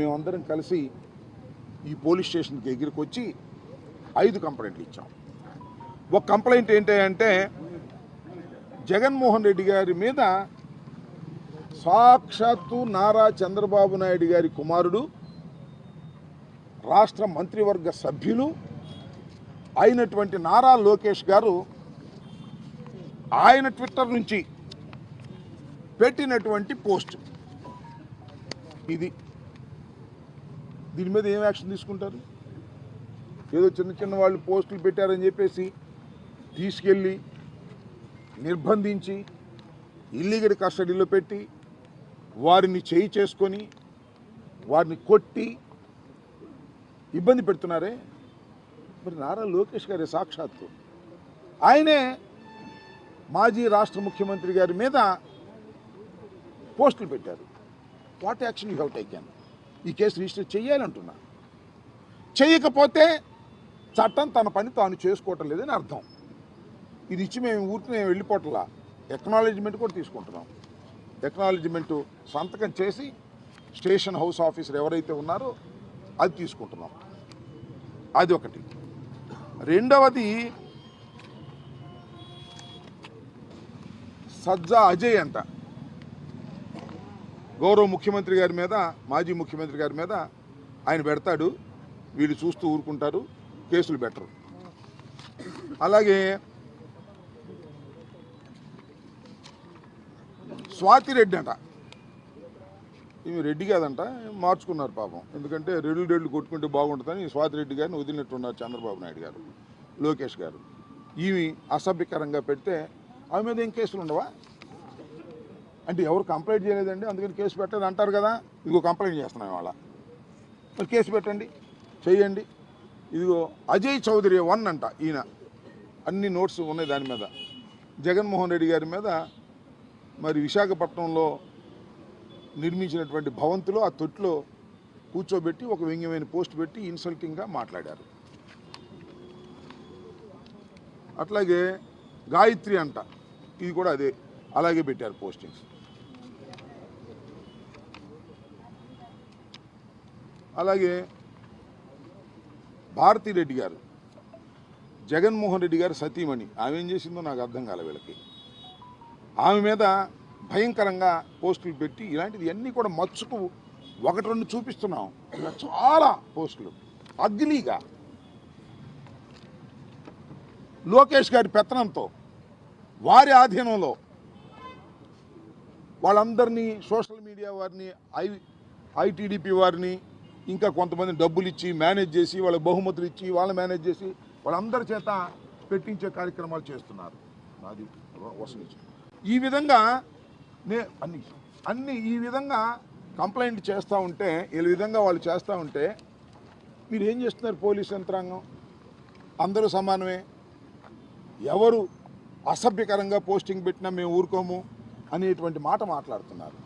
మేమందరం కలిసి ఈ పోలీస్ స్టేషన్కి ఎగిరికొచ్చి 5 కంప్లైంట్లు ఇచ్చాం. ఒక కంప్లైంట్ ఏంటంటే జగన్మోహన్ రెడ్డి గారి మీద సాక్షాత్తు నారా చంద్రబాబు నాయుడు గారి కుమారుడు రాష్ట్ర మంత్రివర్గ సభ్యులు అయినటువంటి నారా లోకేష్ గారు ఆయన ట్విట్టర్ నుంచి పెట్టినటువంటి పోస్ట్ ఇది. దీని మీద ఏం యాక్షన్ తీసుకుంటారు? ఏదో చిన్న చిన్న వాళ్ళు పోస్టులు పెట్టారని చెప్పేసి తీసుకెళ్ళి నిర్బంధించి ఇల్లీగల్ కస్టడీలో పెట్టి వారిని చేయి చేసుకొని వారిని కొట్టి ఇబ్బంది పెడుతున్నారే. మరి నారా లోకేష్ గారి సాక్షాత్తు ఆయనే మాజీ రాష్ట్ర ముఖ్యమంత్రి గారి మీద పోస్టులు పెట్టారు. What action you have taken? ఈ కేసు రిజిస్టర్ చేయాలంటున్నా. చేయకపోతే చట్టం తన పని తాను చేసుకోవటం లేదని అర్థం. ఇది ఇచ్చి మేము ఊరికి వెళ్ళిపోవట్లా, ఎక్నాలెడ్జ్మెంట్ కూడా తీసుకుంటున్నాం. ఎక్నాలెడ్జ్మెంటు సంతకం చేసి స్టేషన్ హౌస్ ఆఫీసర్ ఎవరైతే ఉన్నారో అది తీసుకుంటున్నాం. అది ఒకటి. రెండవది సజ్జా అజయ్ అంట గౌరవ ముఖ్యమంత్రి గారి మీద, మాజీ ముఖ్యమంత్రి గారి మీద ఆయన పెడతాడు, వీళ్ళు చూస్తూ ఊరుకుంటారు, కేసులు పెట్టరు. అలాగే స్వాతిరెడ్డి అంట, ఈమె రెడ్డి కాదంట, మార్చుకున్నారు పాపం. ఎందుకంటే రెడ్లు కొట్టుకుంటే బాగుంటుందని స్వాతిరెడ్డి గారిని వదిలినట్టున్నారు చంద్రబాబు నాయుడు గారు, లోకేష్ గారు. ఈమె అసభ్యకరంగా పెడితే ఆమె మీద ఏం కేసులు ఉండవా? అంటే ఎవరు కంప్లైంట్ చేయలేదండి అందుకని కేసు పెట్టలేదు అంటారు కదా. ఇదిగో కంప్లైంట్ చేస్తున్నాం ఇవాళ, మరి కేసు పెట్టండి, చెయ్యండి. ఇదిగో అజయ్ చౌదరి 1 అంట, ఈయన అన్ని నోట్స్ ఉన్నాయి దాని మీద. జగన్మోహన్ రెడ్డి గారి మీద మరి విశాఖపట్నంలో నిర్మించినటువంటి భవంతిలో ఆ తొట్టులో కూర్చోబెట్టి ఒక వ్యంగ్యమైన పోస్ట్ పెట్టి ఇన్సల్టింగ్గా మాట్లాడారు. అట్లాగే గాయత్రి అంట, ఇది కూడా అదే, అలాగే పెట్టారు పోస్టింగ్స్. అలాగే భారతిరెడ్డి గారు, జగన్మోహన్ రెడ్డి గారు సతీమణి, ఆమె ఏం చేసిందో నాకు అర్థం కాలే వీళ్ళకి. ఆమె మీద భయంకరంగా పోస్టులు పెట్టి ఇలాంటిది అన్నీ కూడా మచ్చుకు 1-2 చూపిస్తున్నాం. ఇలా చాలా పోస్టులు అగ్లీగా లోకేష్ గారి పెత్తనంతో వారి ఆధీనంలో వాళ్ళందరినీ సోషల్ మీడియా వారిని, ఐటీడీపీ వారిని, ఇంకా కొంతమంది డబ్బులు ఇచ్చి మేనేజ్ చేసి వాళ్ళ బహుమతులు ఇచ్చి వాళ్ళని మేనేజ్ చేసి వాళ్ళందరి చేత పెట్టించే కార్యక్రమాలు చేస్తున్నారు. అది వసూలు. ఈ విధంగా అన్ని ఈ విధంగా కంప్లైంట్ చేస్తూ ఉంటే, ఈ విధంగా వాళ్ళు చేస్తూ ఉంటే మీరు ఏం చేస్తున్నారు? పోలీస్ యంత్రాంగం అందరూ సమానమే, ఎవరు అసభ్యకరంగా పోస్టింగ్ పెట్టినా మేము ఊరుకోము అనేటువంటి మాట మాట్లాడుతున్నారు.